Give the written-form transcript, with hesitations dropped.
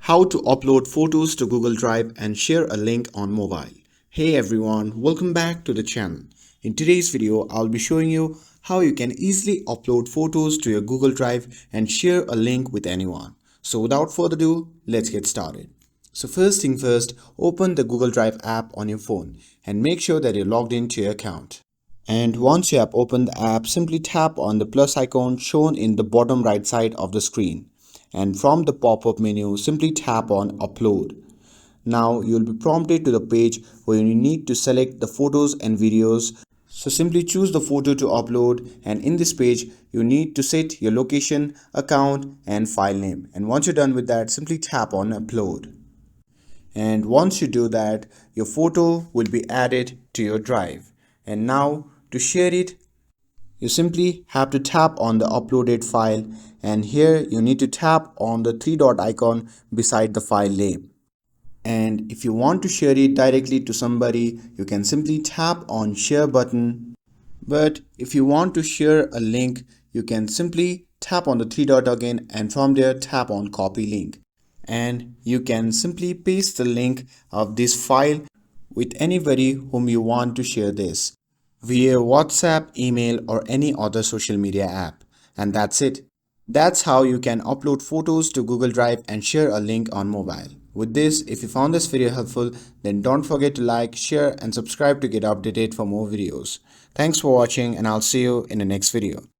How to upload photos to Google Drive and share a link on mobile. Hey everyone, welcome back to the channel. In today's video, I'll be showing you how you can easily upload photos to your Google Drive and share a link with anyone. So without further ado, let's get started. So first thing first, open the Google Drive app on your phone and make sure that you're logged into your account. And once you have opened the app, simply tap on the plus icon shown in the bottom right side of the screen. And from the pop-up menu, simply tap on Upload. Now you'll be prompted to the page where you need to select the photos and videos. So simply choose the photo to upload, and in this page you need to set your location, account and file name. And once you're done with that, simply tap on Upload. And once you do that, your photo will be added to your drive. And now to share it, you simply have to tap on the uploaded file, and here you need to tap on the three dot icon beside the file name. And if you want to share it directly to somebody, you can simply tap on share button. But if you want to share a link, you can simply tap on the three dot again, and from there tap on copy link. And you can simply paste the link of this file with anybody whom you want to share this via WhatsApp, email or any other social media app. And that's it. That's how you can upload photos to Google Drive and share a link on mobile. With this, if you found this video helpful, then don't forget to like, share and subscribe to get updated for more videos. Thanks for watching, and I'll see you in the next video.